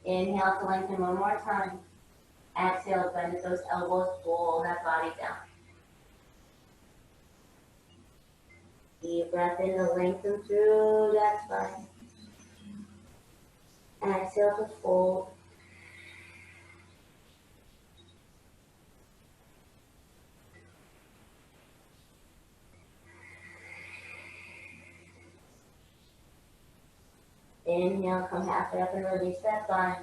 Inhale to lengthen one more time. Exhale, bend those elbows, pull that body down. Deep breath in to lengthen through that spine. Exhale to fold. Inhale, come halfway up and release that spine.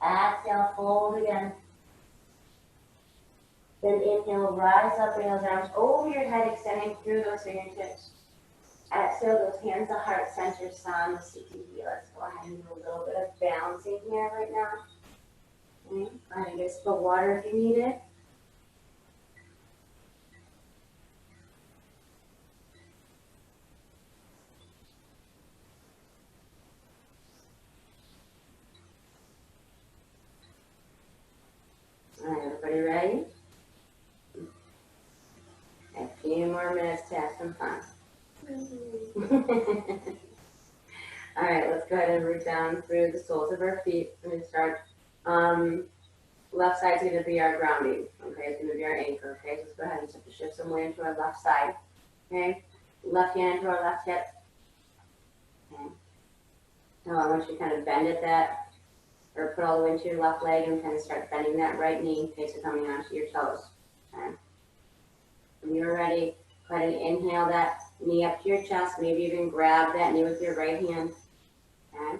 Exhale, fold again. Then inhale, rise up, bring those arms over your head, extending through those fingertips. Exhale, those hands to heart center, Namaste. Let's go ahead and do a little bit of balancing here right now. Okay. Go ahead and get a sip of water if you need it. All right, everybody ready? A few more minutes to have some fun. All right, let's go ahead and root down through the soles of our feet. We're going to start. Left side's going to be our grounding. Okay, it's going to be our anchor. Okay, so let's go ahead and start to shift some weight into our left side. Okay, left hand to our left hip. Okay. Now I want you to kind of bend at that, or put all the way into your left leg and kind of start bending that right knee. Okay, so coming onto your toes. Okay. When you're ready, go ahead and inhale that knee up to your chest. Maybe even grab that knee with your right hand. Okay.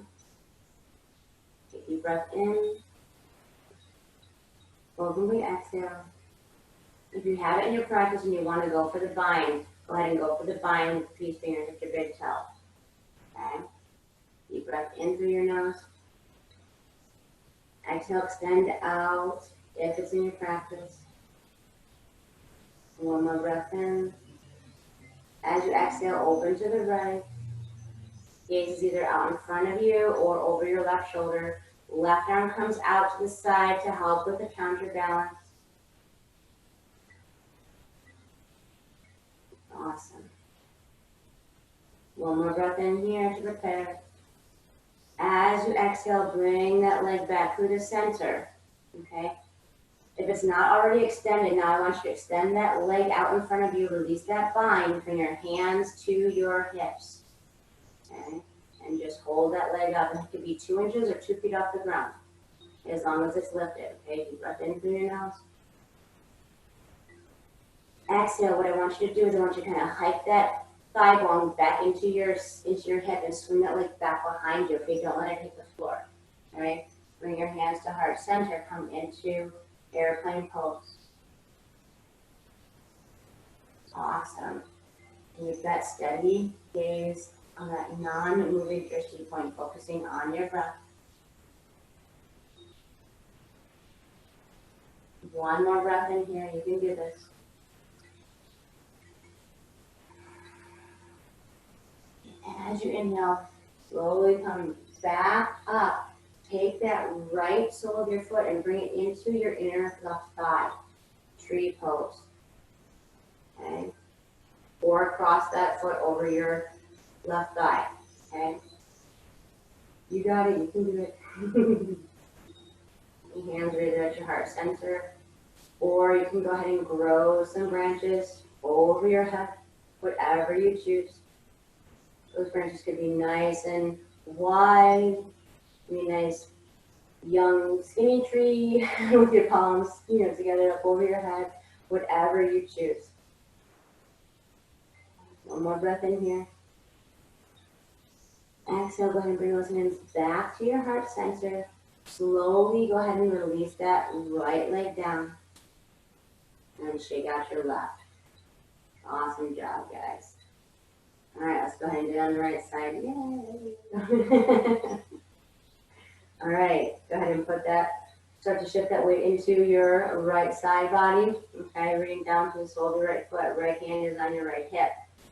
Take a deep breath in. Slowly exhale. If you have it in your practice and you want to go for the bind, go ahead and go for the bind with the peace fingers at your big toe. Okay. Deep breath in through your nose. Exhale, extend out if it's in your practice. One more breath in. As you exhale, open to the right. Gaze is either out in front of you or over your left shoulder. Left arm comes out to the side to help with the counterbalance. Awesome. One more breath in here to prepare. As you exhale, bring that leg back through the center. Okay? If it's not already extended, now I want you to extend that leg out in front of you. Release that bind. Bring your hands to your hips. Okay? And just hold that leg up. It could be 2 inches or 2 feet off the ground, as long as it's lifted. Okay, deep breath in through your nose. Exhale. What I want you to do is I want you to kind of hike that thigh bone back into your hip and swing that leg back behind you. Okay, don't let it hit the floor. All right. Bring your hands to heart center. Come into airplane pose. Awesome. And you've got steady gaze on that non-moving drishti point, focusing on your breath. One more breath in here. You can do this. As you inhale, slowly come back up. Take that right sole of your foot and bring it into your inner left thigh. Tree pose. Okay? Or cross that foot over your left thigh. Okay? You got it. You can do it. Your hands are either at your heart center, or you can go ahead and grow some branches over your head, whatever you choose. Those branches could be nice and wide, be nice young skinny tree with your palms, together up over your head, whatever you choose. One more breath in here. Exhale, go ahead and bring those hands back to your heart center. Slowly go ahead and release that right leg down. And shake out your left. Awesome job, guys. All right, let's go ahead and do it on the right side. Yay! All right, go ahead and start to shift that weight into your right side body. Okay, reading down to the sole of your right foot. Right hand is on your right hip.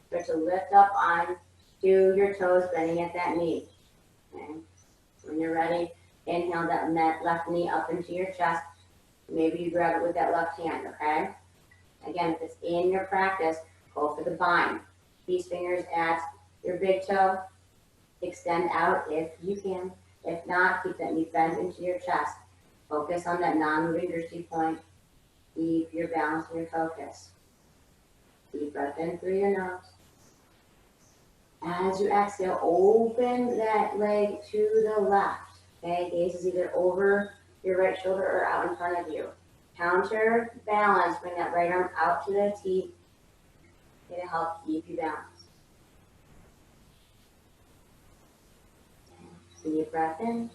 Start to lift up onto your toes, bending at that knee. Okay, when you're ready, inhale that left knee up into your chest. Maybe you grab it with that left hand, okay? Again, if it's in your practice, go for the bind. These fingers at your big toe. Extend out if you can. If not, keep that knee bent into your chest. Focus on that non-moving drishti point. Keep your balance and your focus. Deep breath in through your nose. As you exhale, open that leg to the left. Okay, gaze is either over your right shoulder or out in front of you. Counter balance, bring that right arm out to the T. It'll help keep you balanced. Deep breath in.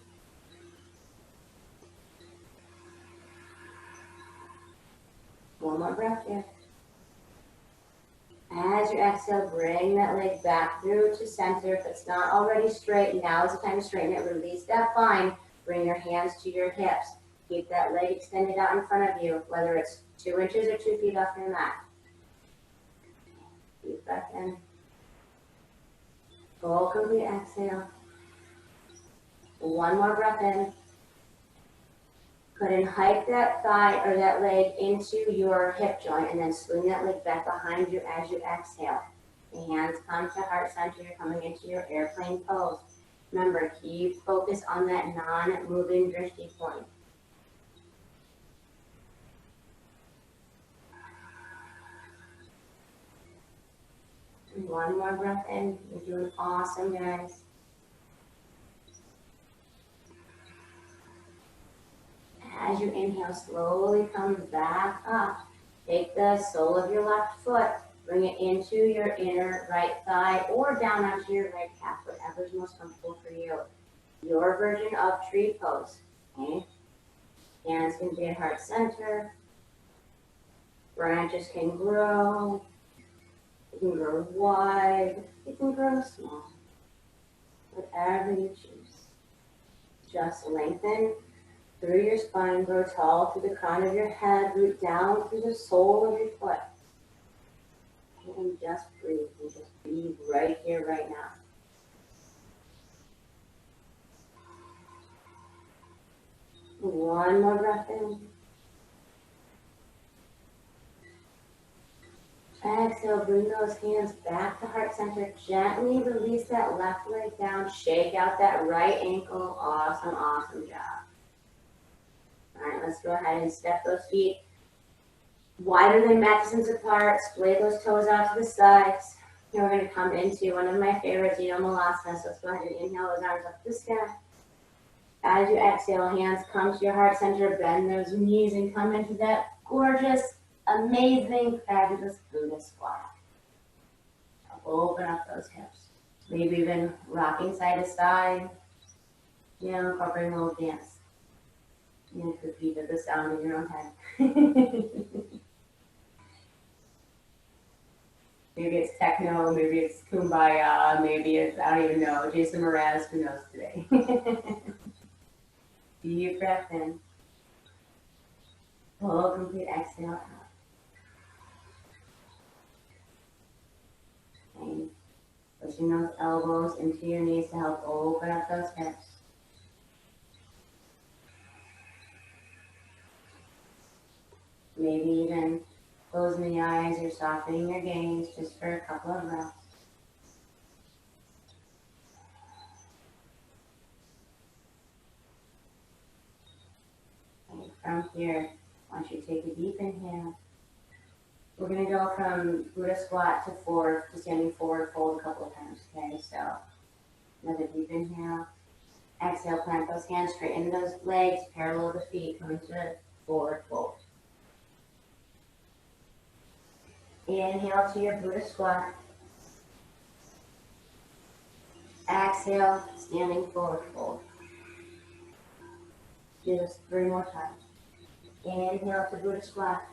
One more breath here. As you exhale, bring that leg back through to center. If it's not already straight, now is the time to straighten it. Release that bind. Bring your hands to your hips. Keep that leg extended out in front of you, whether it's 2 inches or 2 feet off your mat. Deep breath in. Full complete exhale. One more breath in. Go ahead and hike that thigh or that leg into your hip joint and then swing that leg back behind you as you exhale. The hands come to heart center. You're coming into your airplane pose. Remember, keep focus on that non-moving drishti point. One more breath in. You're doing awesome, guys. As you inhale, slowly come back up. Take the sole of your left foot, bring it into your inner right thigh or down onto your right calf, whatever is most comfortable for you. Your version of tree pose. Okay? Hands can be at heart center. Branches can grow. It can grow wide. It can grow small. Whatever you choose. Just lengthen through your spine, grow tall through the crown of your head, root down through the sole of your foot. And just breathe. And just be right here, right now. One more breath in. Exhale, bring those hands back to heart center. Gently release that left leg down. Shake out that right ankle. Awesome, awesome job. All right, let's go ahead and step those feet wider than mat distance apart. Splay those toes out to the sides. Here we're going to come into one of my favorites, Malasana. So let's go ahead and inhale those arms up to the sky. As you exhale, hands come to your heart center. Bend those knees and come into that gorgeous, amazing, fabulous Buddha squat. Open up those hips. Maybe even rocking side to side. Incorporating a little dance. You can repeat the sound in your own head. Maybe it's techno, maybe it's kumbaya, maybe it's, I don't even know, Jason Mraz, who knows today. Deep breath in. Full complete exhale out. Okay. Pushing those elbows into your knees to help open up those hips. Maybe even closing the eyes or softening your gaze just for a couple of breaths. And from here, I want you to take a deep inhale. We're going to go from Buddha squat to forward, to standing forward fold a couple of times. Okay, so another deep inhale. Exhale, plant those hands straight into those legs, parallel the feet, coming to forward fold. Inhale to your Buddha squat. Exhale, standing forward fold. Do this 3 more times. Inhale to Buddha squat.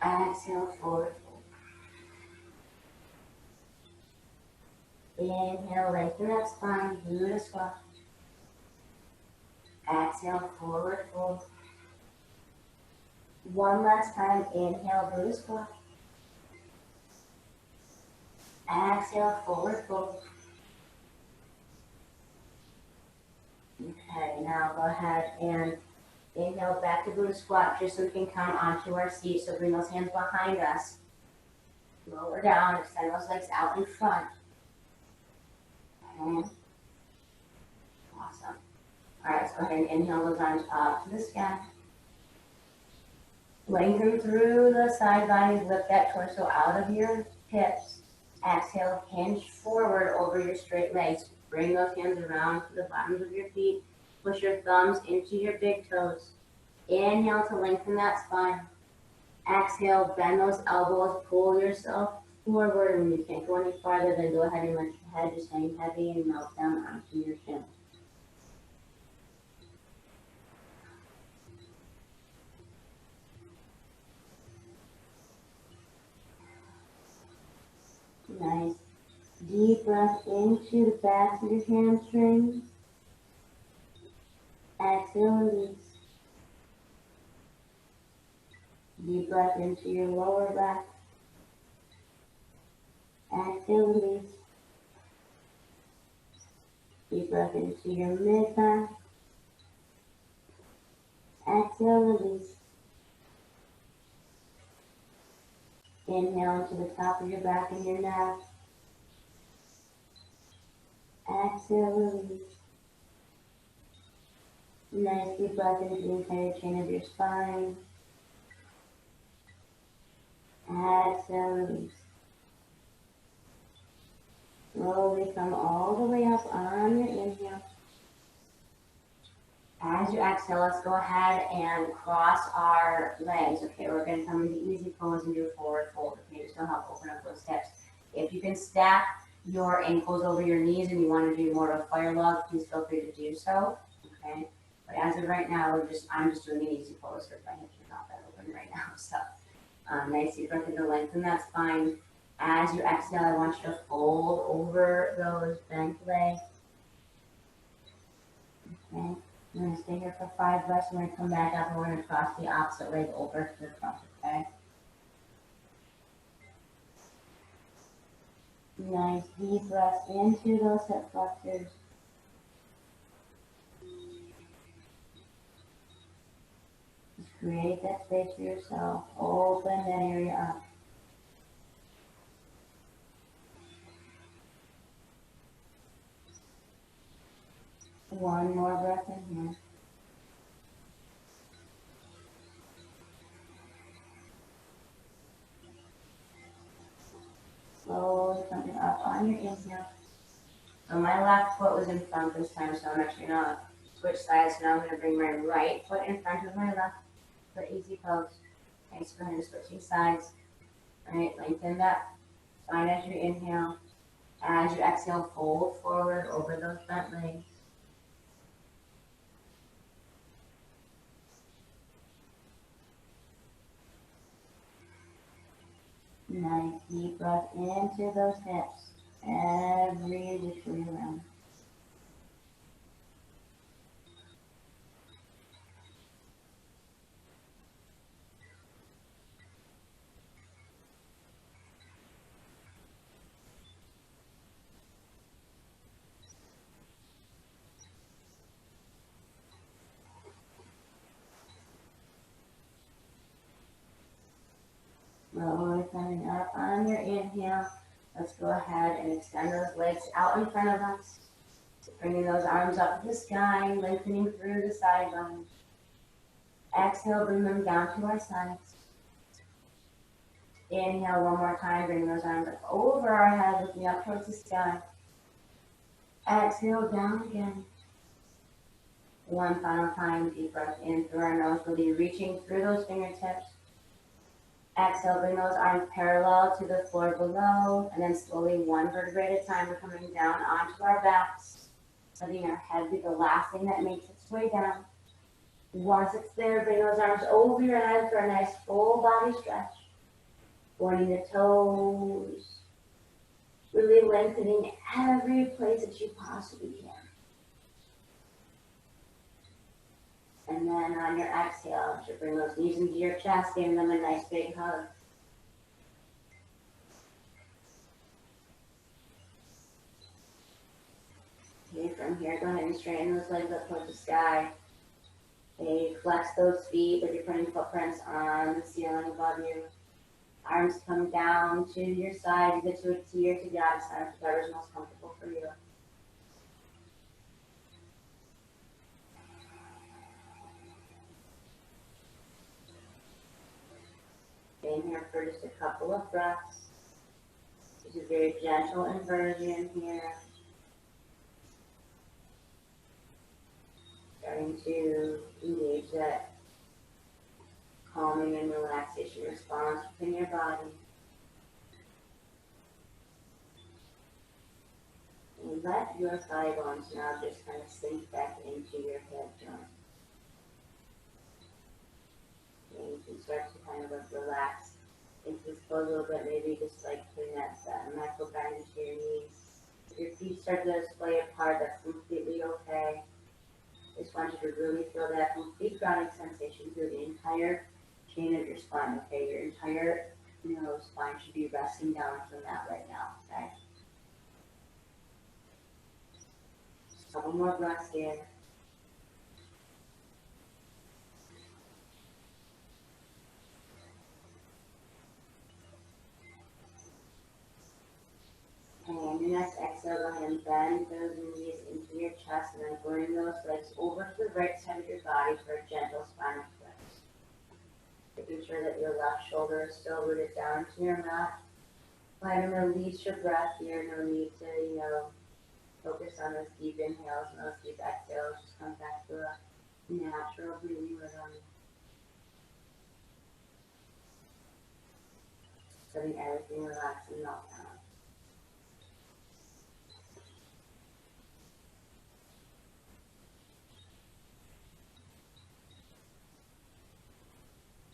Exhale, forward fold. Inhale, lengthen that spine, Buddha squat. Exhale, forward fold. One last time, inhale, Buddha squat. Exhale, forward fold. Okay, now go ahead and inhale back to Buddha squat just so we can come onto our seat. So bring those hands behind us. Lower down, extend those legs out in front. Okay. Awesome. All right, so go ahead and inhale those arms up to the sky. Lengthen through the side bodies, lift that torso out of your hips. Exhale, hinge forward over your straight legs. Bring those hands around to the bottoms of your feet. Push your thumbs into your big toes. Inhale to lengthen that spine. Exhale, bend those elbows, pull yourself forward. And when you can't go any farther, then go ahead and let your head just hang heavy and melt down onto your chin. Nice. Deep breath into the backs of your hamstrings. Exhale, release. Deep breath into your lower back. Exhale, release. Deep breath into your mid back. Exhale, release. Inhale to the top of your back and your neck. Exhale, release. Nice deep breath into the entire chain of your spine. Exhale, release. Slowly come all the way up on your inhale. As you exhale, let's go ahead and cross our legs. Okay, we're going to come into easy pose and do a forward fold. Okay, just to help open up those hips. If you can stack your ankles over your knees and you want to do more of a fire log, please feel free to do so. Okay, but as of right now, I'm just doing an easy pose because my hips are not that open right now. So, nice deep breath into lengthen that spine. As you exhale, I want you to fold over those bent legs. Okay. I'm going to stay here for 5 breaths. We're going to come back up and we're going to cross the opposite leg over to the front, okay? Nice deep breath into those hip flexors. Just create that space for yourself. Open that area up. One more breath in here. Slowly coming up on your inhale. So my left foot was in front this time, so I'm actually going to switch sides. So now I'm going to bring my right foot in front of my left for easy pose. Okay, so go ahead and switching sides. All right, lengthen that spine as you inhale. As you exhale, fold forward over those front legs. Nice deep breath into those hips, every which way around. let's go ahead and extend those legs out in front of us. Bringing those arms up to the sky, lengthening through the side bones. Exhale, bring them down to our sides. Inhale one more time, bring those arms up over our head, looking up towards the sky. Exhale, down again. One final time, deep breath in through our nose. We'll be reaching through those fingertips. Exhale, bring those arms parallel to the floor below, and then slowly, one vertebrae at a time, we're coming down onto our backs, letting our head be the last thing that makes its way down. Once it's there, bring those arms over your head for a nice full body stretch. Pointing the toes, really lengthening every place that you possibly can. And then on your exhale, you bring those knees into your chest, giving them a nice big hug. Okay, from here, go ahead and straighten those legs up towards the sky. Okay, flex those feet if you're putting footprints on the ceiling above you. Arms come down to your side, either to a T or to the other side, whatever's most comfortable for you. Staying here for just a couple of breaths. This is a very gentle inversion here. Starting to engage that calming and relaxation response within your body. And let your thigh bones now just kind of sink back into your hip joint. And you can start to kind of like relax into this pose a little bit, maybe just like putting that micro bend into your knees. If your feet start to splay apart, that's completely okay. Just want you to really feel that complete grounding sensation through the entire chain of your spine, okay? Your entire spine should be resting down from that right now, okay? Just a couple more breaths here. And your next exhale, go ahead and bend those knees into your chest and then bring those legs over to the right side of your body for a gentle spinal twist. Making sure that your left shoulder is still rooted down to your mat. Go ahead and release your breath here. No need to, focus on those deep inhales and those deep exhales. Just come back to a natural breathing rhythm. Letting everything relax and melt down.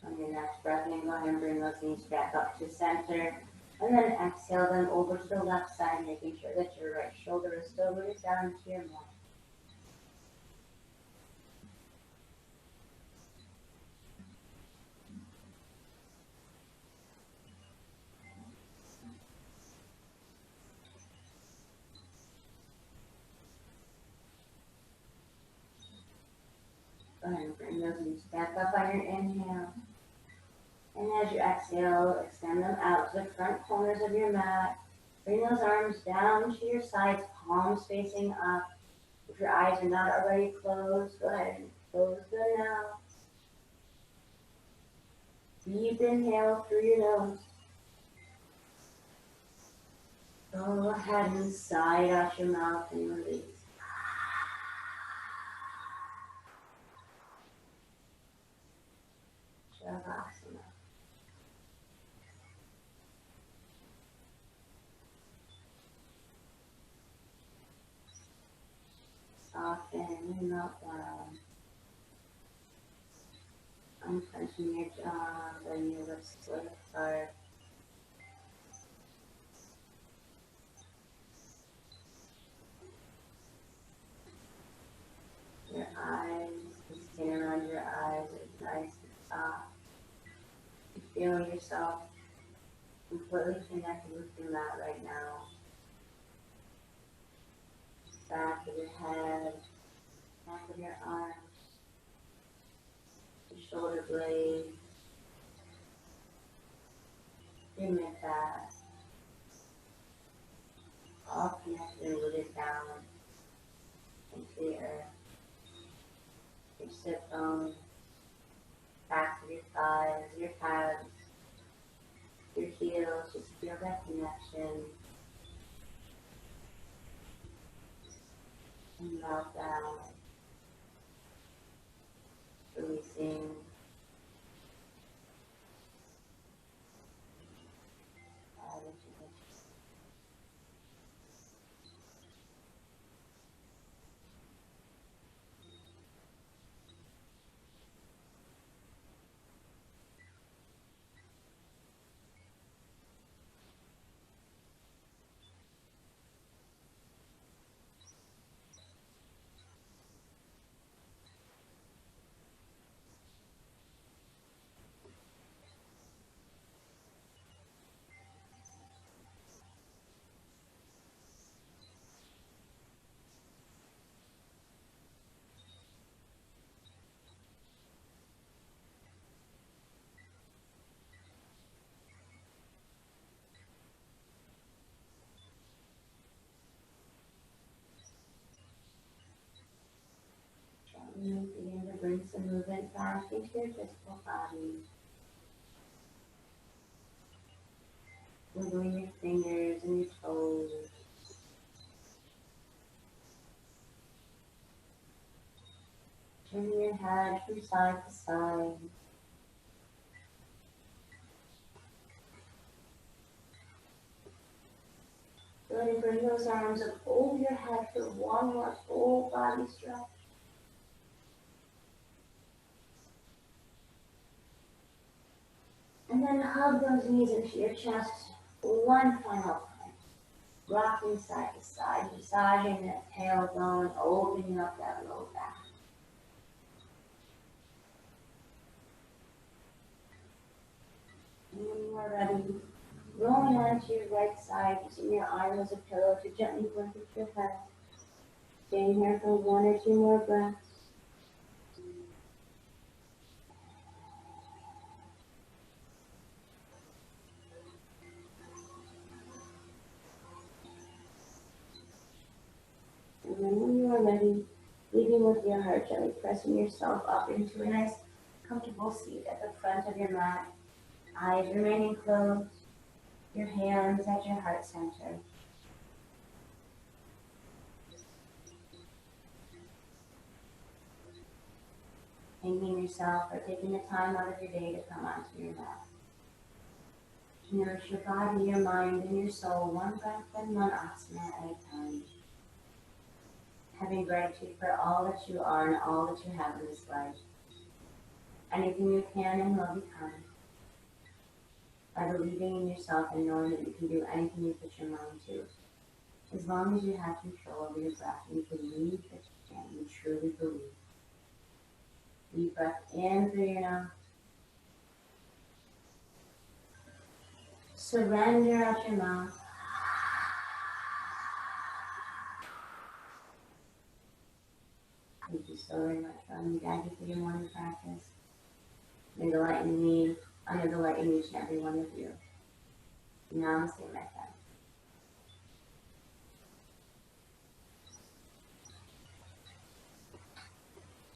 On your next breath in, go ahead and bring those knees back up to center. And then exhale them over to the left side, making sure that your right shoulder is still rooted down to your mat. Go ahead and bring those knees back up on your inhale. And as you exhale, extend them out to the front corners of your mat. Bring those arms down to your sides, palms facing up. If your eyes are not already closed, go ahead and close them now. Deep inhale through your nose. Go ahead and sigh out your mouth and release. Shavasana. Soften and melt down. Unclenching your jaw, letting your lips split apart. Your eyes, the skin around your eyes is nice and soft. You feel yourself completely connected with your mat right now. Back of your head, back of your arms, your shoulder blades, your mid back, all connected and rooted down into the earth. Your sit bones, back of your thighs, your calves, your heels. Just feel that connection. And melt down, releasing all that you can. And begin to bring some movement back into your physical body. Wiggling your fingers and your toes. Turning your head from side to side. Go ahead and bring those arms up over your head for one more full body stretch. And then hug those knees into your chest one final time. Rocking side to side, massaging that tailbone, opening up that low back. And when you are ready, rolling onto your right side, using your arm as a pillow to gently blanket your head. Staying here for one or two more breaths. And then when you are ready, leading with your heart, gently pressing yourself up into a nice, comfortable seat at the front of your mat. Eyes remaining closed, your hands at your heart center. Thanking yourself for taking the time out of your day to come onto your mat. Nourish your body, your mind, and your soul, one breath and one asana at a time. Having gratitude for all that you are and all that you have in this life. Anything you can and will become. By believing in yourself and knowing that you can do anything you put your mind to. As long as you have control over your breath and you believe that you can, you truly believe. Deep breath in through your nose. Surrender out your mouth. Thank you so very much for letting me guide you through your morning practice. May the light in me, under the light in each and every one of you. Namaste, my friends.